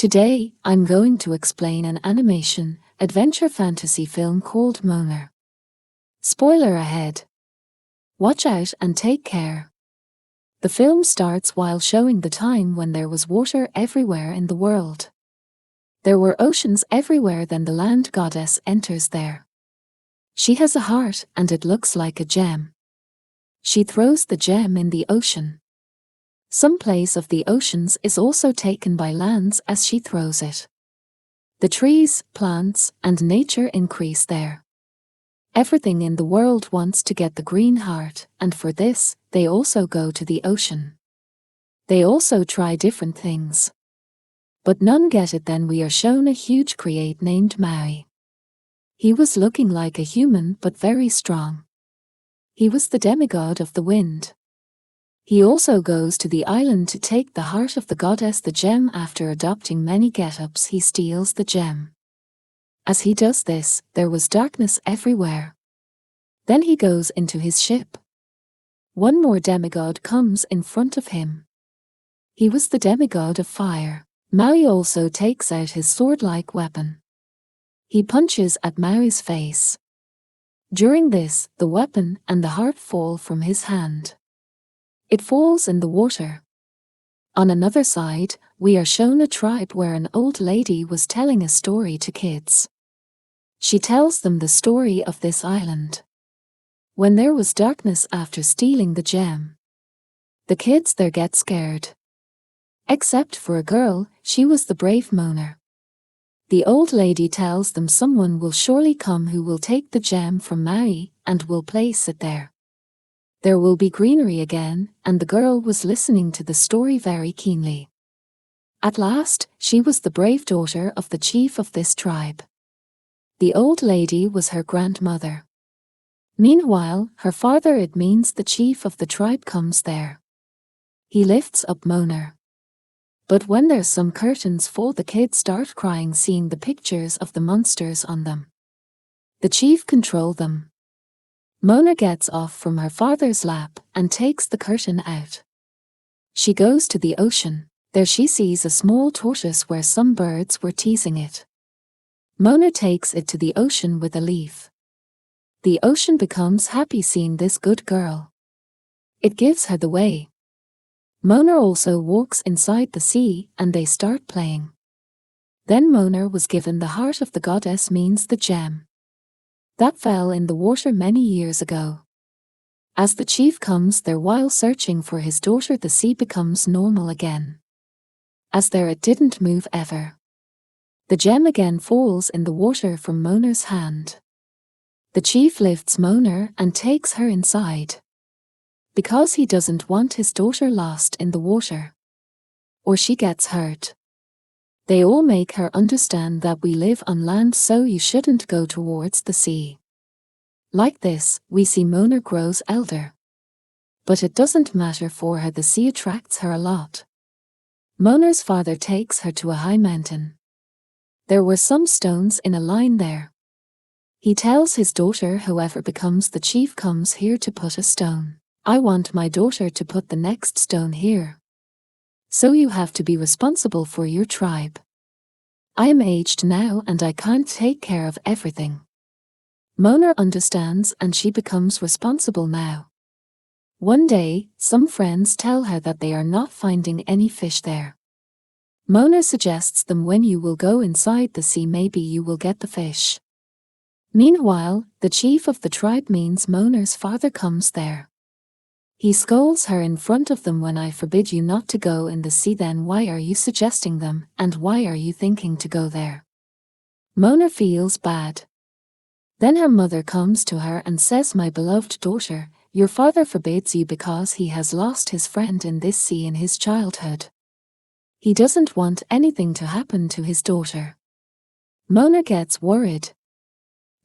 Today, I'm going to explain an animation, adventure fantasy film called Moana. Spoiler ahead. Watch out and take care. The film starts while showing the time when there was water everywhere in the world. There were oceans everywhere. Then the land goddess enters there. She has a heart and it looks like a gem. She throws the gem in the ocean. Some place of the oceans is also taken by lands as she throws it. The trees, plants, and nature increase there. Everything in the world wants to get the green heart, and for this, they also go to the ocean. They also try different things. But none get it. Then we are shown a huge create named Maui. He was looking like a human but very strong. He was the demigod of the wind. He also goes to the island to take the heart of the goddess, the gem. After adopting many get-ups, he steals the gem. As he does this, there was darkness everywhere. Then he goes into his ship. One more demigod comes in front of him. He was the demigod of fire. Maui also takes out his sword-like weapon. He punches at Maui's face. During this, the weapon and the heart fall from his hand. It falls in the water. On another side, we are shown a tribe where an old lady was telling a story to kids. She tells them the story of this island. When there was darkness after stealing the gem, the kids there get scared. Except for a girl, she was the brave Moana. The old lady tells them someone will surely come who will take the gem from Maui and will place it there. There will be greenery again, and the girl was listening to the story very keenly. At last, she was the brave daughter of the chief of this tribe. The old lady was her grandmother. Meanwhile, her father, it means the chief of the tribe, comes there. He lifts up Moana. But when there's some curtains fall, the kids start crying seeing the pictures of the monsters on them. The chief controls them. Moana gets off from her father's lap and takes the curtain out. She goes to the ocean. There she sees a small tortoise where some birds were teasing it. Moana takes it to the ocean with a leaf. The ocean becomes happy seeing this good girl. It gives her the way. Moana also walks inside the sea and they start playing. Then Moana was given the heart of the goddess, means the gem. That fell in the water many years ago. As the chief comes there while searching for his daughter, the sea becomes normal again. As there it didn't move ever. The gem again falls in the water from Moana's hand. The chief lifts Moana and takes her inside. Because he doesn't want his daughter lost in the water. Or she gets hurt. They all make her understand that we live on land, so you shouldn't go towards the sea. Like this, we see Moana grows elder. But it doesn't matter for her, the sea attracts her a lot. Moana's father takes her to a high mountain. There were some stones in a line there. He tells his daughter whoever becomes the chief comes here to put a stone. I want my daughter to put the next stone here. So you have to be responsible for your tribe. I am aged now and I can't take care of everything. Moana understands and she becomes responsible now. One day, some friends tell her that they are not finding any fish there. Moana suggests them, when you will go inside the sea maybe you will get the fish. Meanwhile, the chief of the tribe, means Moana's father, comes there. He scolds her in front of them. When I forbid you not to go in the sea, then why are you suggesting them, and why are you thinking to go there? Moana feels bad. Then her mother comes to her and says, my beloved daughter, your father forbids you because he has lost his friend in this sea in his childhood. He doesn't want anything to happen to his daughter. Moana gets worried.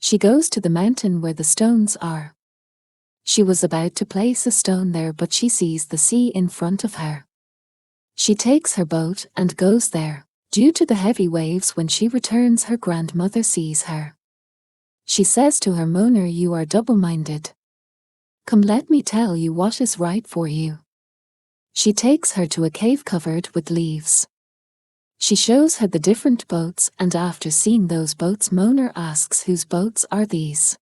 She goes to the mountain where the stones are. She was about to place a stone there, but she sees the sea in front of her. She takes her boat and goes there. Due to the heavy waves, when she returns, her grandmother sees her. She says to her, Moana, you are double-minded. Come, let me tell you what is right for you. She takes her to a cave covered with leaves. She shows her the different boats, and after seeing those boats, Moana asks whose boats are these.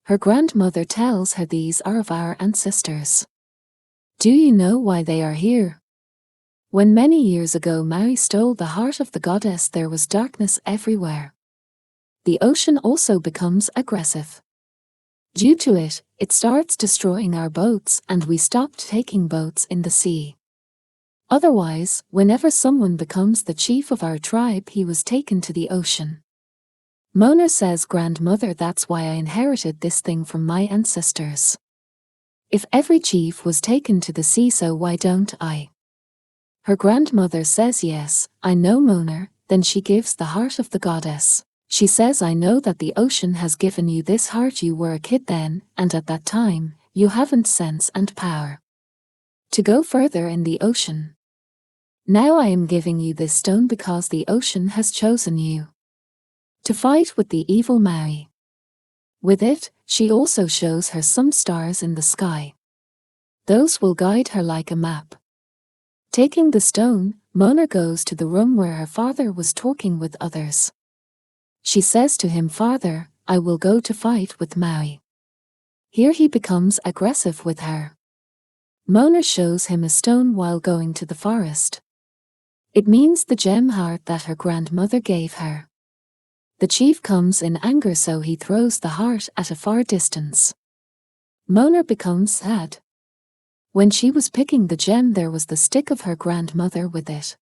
Her grandmother tells her these are of our ancestors. Do you know why they are here? When many years ago Maui stole the heart of the goddess, there was darkness everywhere. The ocean also becomes aggressive. Due to it, it starts destroying our boats, and we stopped taking boats in the sea. Otherwise, whenever someone becomes the chief of our tribe, he was taken to the ocean. Moana says, "Grandmother, that's why I inherited this thing from my ancestors. If every chief was taken to the sea, so why don't I?" Her grandmother says, "Yes, I know, Moana." Then she gives the heart of the goddess. She says, "I know that the ocean has given you this heart. You were a kid then, and at that time, you haven't sense and power to go further in the ocean. Now I am giving you this stone because the ocean has chosen you to fight with the evil Maui." With it, she also shows her some stars in the sky. Those will guide her like a map. Taking the stone, Moana goes to the room where her father was talking with others. She says to him, "Father, I will go to fight with Maui." Here he becomes aggressive with her. Moana shows him a stone while going to the forest. It means the gem heart that her grandmother gave her. The chief comes in anger, so he throws the heart at a far distance. Moana becomes sad. When she was picking the gem, there was the stick of her grandmother with it.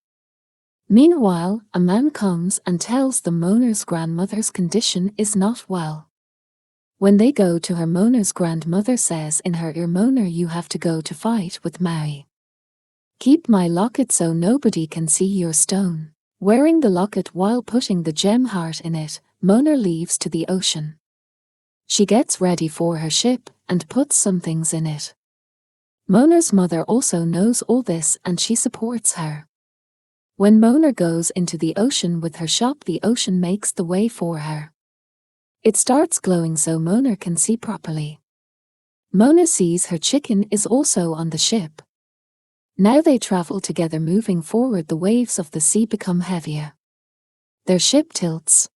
Meanwhile, a man comes and tells them Moana's grandmother's condition is not well. When they go to her, Moana's grandmother says in her ear, "Moana, you have to go to fight with Maui. Keep my locket so nobody can see your stone." Wearing the locket while putting the gem heart in it, Moana leaves to the ocean. She gets ready for her ship and puts some things in it. Moana's mother also knows all this, and she supports her. When Moana goes into the ocean with her shop, the ocean makes the way for her. It starts glowing so Moana can see properly. Moana sees her chicken is also on the ship. Now they travel together, moving forward. The waves of the sea become heavier. Their ship tilts.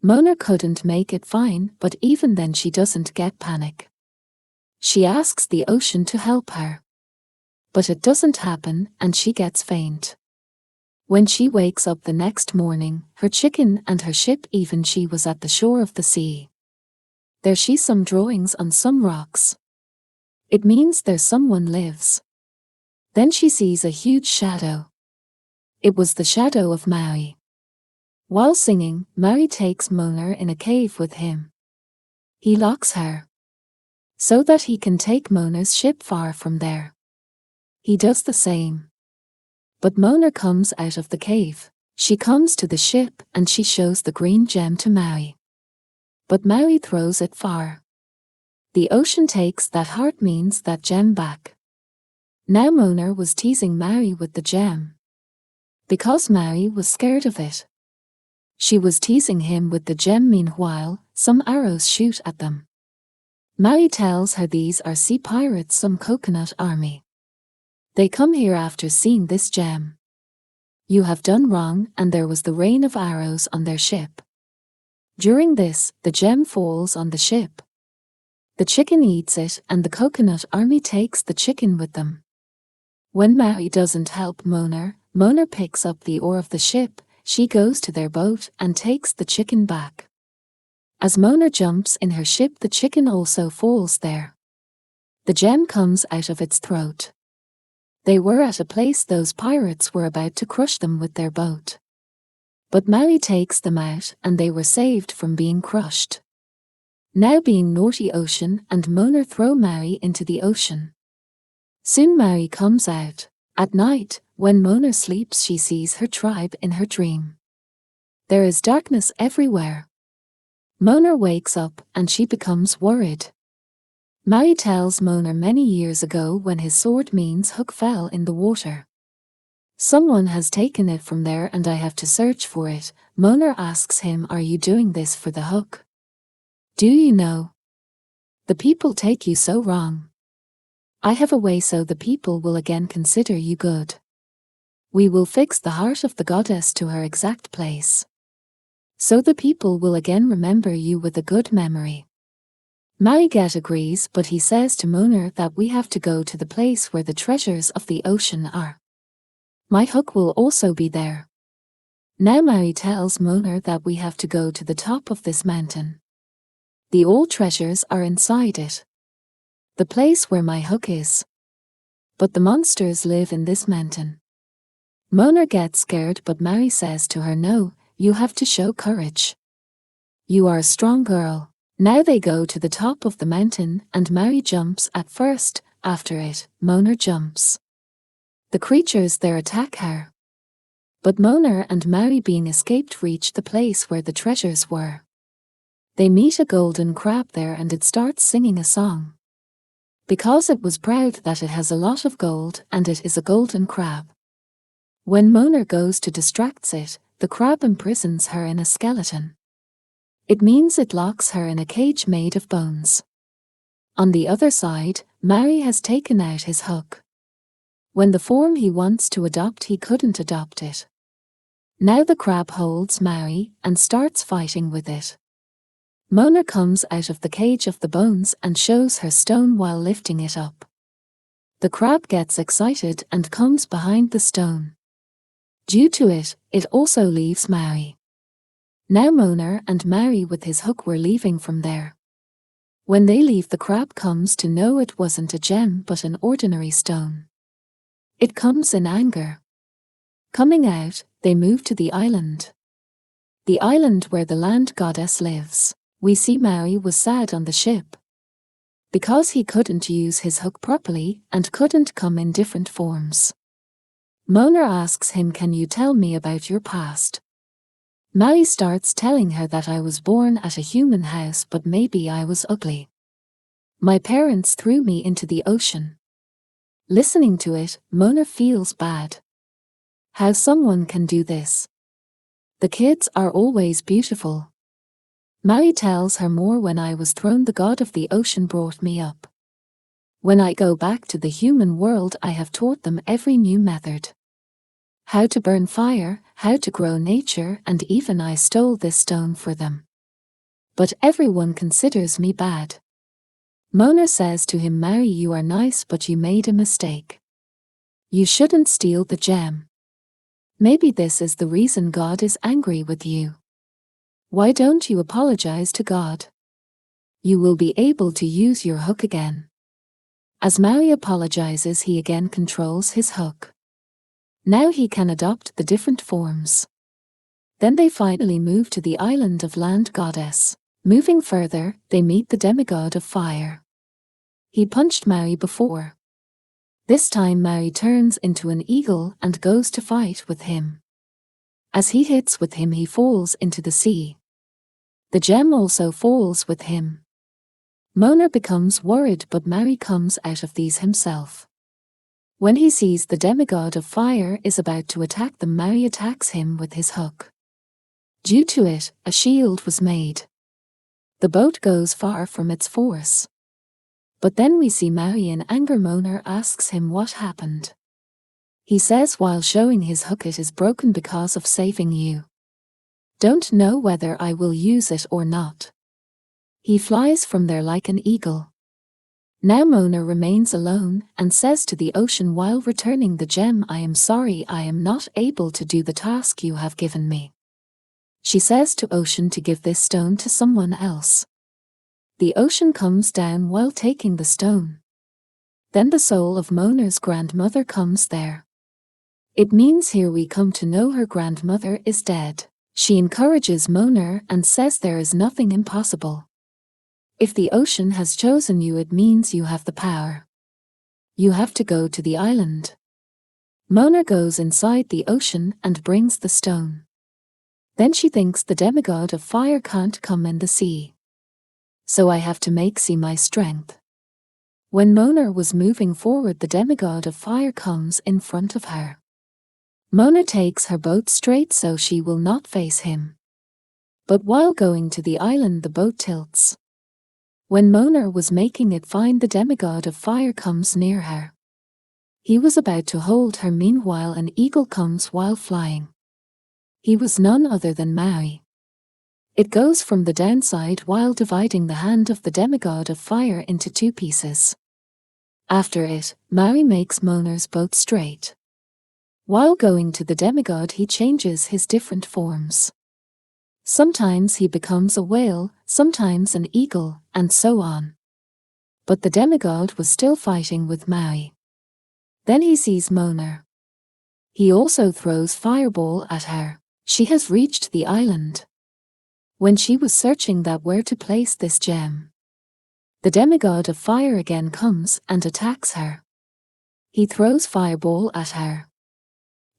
Moana couldn't make it fine, but even then she doesn't get panic. She asks the ocean to help her. But it doesn't happen, and she gets faint. When she wakes up the next morning, her chicken and her ship, even she was at the shore of the sea. There she some drawings on some rocks. It means there someone lives. Then she sees a huge shadow. It was the shadow of Maui. While singing, Maui takes Moana in a cave with him. He locks her so that he can take Moana's ship far from there. He does the same. But Moana comes out of the cave. She comes to the ship and she shows the green gem to Maui. But Maui throws it far. The ocean takes that heart, means that gem back. Now Moana was teasing Maui with the gem, because Maui was scared of it. She was teasing him with the gem. Meanwhile, some arrows shoot at them. Maui tells her these are sea pirates, some coconut army. They come here after seeing this gem. You have done wrong, and there was the rain of arrows on their ship. During this, the gem falls on the ship. The chicken eats it, and the coconut army takes the chicken with them. When Maui doesn't help Moana, Moana picks up the oar of the ship. She goes to their boat and takes the chicken back. As Moana jumps in her ship, the chicken also falls there. The gem comes out of its throat. They were at a place those pirates were about to crush them with their boat. But Maui takes them out, and they were saved from being crushed. Now being naughty ocean and Moana throw Maui into the ocean. Soon Maui comes out. At night, when Moana sleeps, she sees her tribe in her dream. There is darkness everywhere. Moana wakes up and she becomes worried. Maui tells Moana many years ago when his sword means hook fell in the water. Someone has taken it from there and I have to search for it. Moana asks him, "Are you doing this for the hook? Do you know? The people take you so wrong. I have a way so the people will again consider you good." We will fix the heart of the goddess to her exact place. So the people will again remember you with a good memory. Maui agrees, but he says to Mona that we have to go to the place where the treasures of the ocean are. My hook will also be there. Now Maui tells Mona that we have to go to the top of this mountain. The old treasures are inside it. The place where my hook is. But the monsters live in this mountain. Mona gets scared, but Maui says to her, no, you have to show courage. You are a strong girl. Now they go to the top of the mountain and Maui jumps at first. After it, Mona jumps. The creatures there attack her. But Mona and Maui, being escaped, reach the place where the treasures were. They meet a golden crab there and it starts singing a song. Because it was proud that it has a lot of gold and it is a golden crab. When Mona goes to distract it, the crab imprisons her in a skeleton. It means it locks her in a cage made of bones. On the other side, Maui has taken out his hook. When the form he wants to adopt, he couldn't adopt it. Now the crab holds Maui and starts fighting with it. Mona comes out of the cage of the bones and shows her stone while lifting it up. The crab gets excited and comes behind the stone. Due to it, it also leaves Maui. Now Mona and Maui with his hook were leaving from there. When they leave, the crab comes to know it wasn't a gem but an ordinary stone. It comes in anger. Coming out, they move to the island. The island where the land goddess lives. We see Maui was sad on the ship. Because he couldn't use his hook properly and couldn't come in different forms. Mona asks him, can you tell me about your past? Maui starts telling her that I was born at a human house but maybe I was ugly. My parents threw me into the ocean. Listening to it, Mona feels bad. How someone can do this? The kids are always beautiful. Maui tells her more. When I was thrown, the god of the ocean brought me up. When I go back to the human world, I have taught them every new method. How to burn fire, how to grow nature, and even I stole this stone for them. But everyone considers me bad. Mona says to him, Maui, you are nice but you made a mistake. You shouldn't steal the gem. Maybe this is the reason God is angry with you. Why don't you apologize to God? You will be able to use your hook again. As Maui apologizes, he again controls his hook. Now he can adopt the different forms. Then they finally move to the island of land goddess. Moving further, they meet the demigod of fire. He punched Maui before. This time Maui turns into an eagle and goes to fight with him. As he hits with him, he falls into the sea. The gem also falls with him. Mona becomes worried, but Maui comes out of these himself. When he sees the demigod of fire is about to attack them, Maui attacks him with his hook. Due to it, a shield was made. The boat goes far from its force. But then we see Maui in anger. Mona asks him what happened. He says while showing his hook, it is broken because of saving you. Don't know whether I will use it or not. He flies from there like an eagle. Now Mona remains alone and says to the ocean while returning the gem, I am sorry I am not able to do the task you have given me. She says to ocean to give this stone to someone else. The ocean comes down while taking the stone. Then the soul of Mona's grandmother comes there. It means here we come to know her grandmother is dead. She encourages Mona and says there is nothing impossible. If the ocean has chosen you, it means you have the power. You have to go to the island. Mona goes inside the ocean and brings the stone. Then she thinks the demigod of fire can't come in the sea. So I have to make sea my strength. When Mona was moving forward, the demigod of fire comes in front of her. Mona takes her boat straight so she will not face him. But while going to the island, the boat tilts. When Mona was making it fine, the demigod of fire comes near her. He was about to hold her, meanwhile an eagle comes while flying. He was none other than Maui. It goes from the downside while dividing the hand of the demigod of fire into 2 pieces. After it, Maui makes Mona's boat straight. While going to the demigod, he changes his different forms. Sometimes he becomes a whale, sometimes an eagle, and so on. But the demigod was still fighting with Maui. Then he sees Mona. He also throws fireball at her. She has reached the island. When she was searching that where to place this gem, the demigod of fire again comes and attacks her. He throws fireball at her.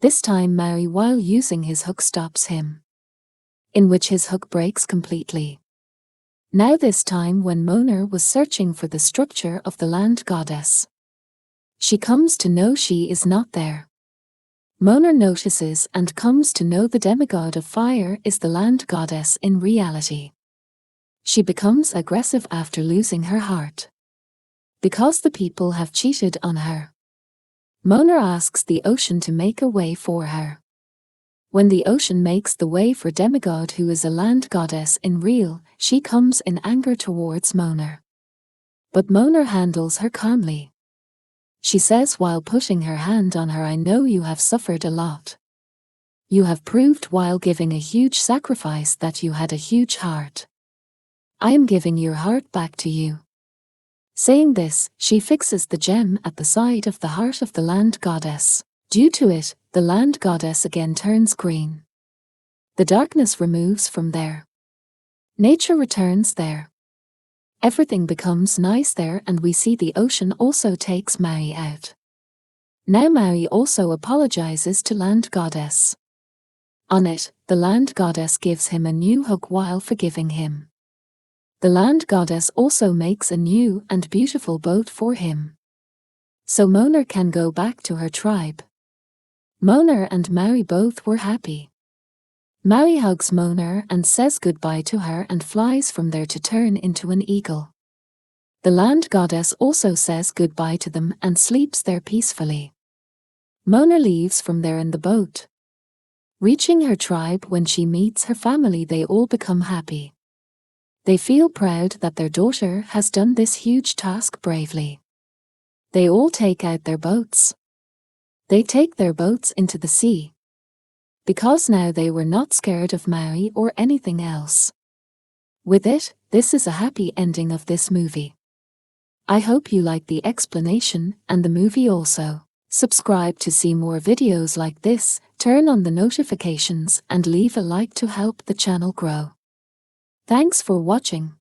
This time Maui, while using his hook, stops him, in which his hook breaks completely. Now this time when Mona was searching for the structure of the land goddess, she comes to know she is not there. Mona notices and comes to know the demigod of fire is the land goddess in reality. She becomes aggressive after losing her heart, because the people have cheated on her. Mona asks the ocean to make a way for her. When the ocean makes the way for demigod, who is a land goddess in real, she comes in anger towards Mona. But Mona handles her calmly. She says while putting her hand on her, "I know you have suffered a lot. You have proved while giving a huge sacrifice that you had a huge heart. I am giving your heart back to you." Saying this, she fixes the gem at the side of the heart of the land goddess. Due to it, the land goddess again turns green. The darkness removes from there. Nature returns there. Everything becomes nice there, and we see the ocean also takes Maui out. Now Maui also apologizes to land goddess. On it, the land goddess gives him a new hook while forgiving him. The land goddess also makes a new and beautiful boat for him, so Mona can go back to her tribe. Mona and Maui both were happy. Maui hugs Mona and says goodbye to her and flies from there to turn into an eagle. The land goddess also says goodbye to them and sleeps there peacefully. Mona leaves from there in the boat. Reaching her tribe, when she meets her family, they all become happy. They feel proud that their daughter has done this huge task bravely. They all take out their boats. They take their boats into the sea, because now they were not scared of Maui or anything else. With it, this is a happy ending of this movie. I hope you like the explanation and the movie also. Subscribe to see more videos like this, turn on the notifications and leave a like to help the channel grow. Thanks for watching.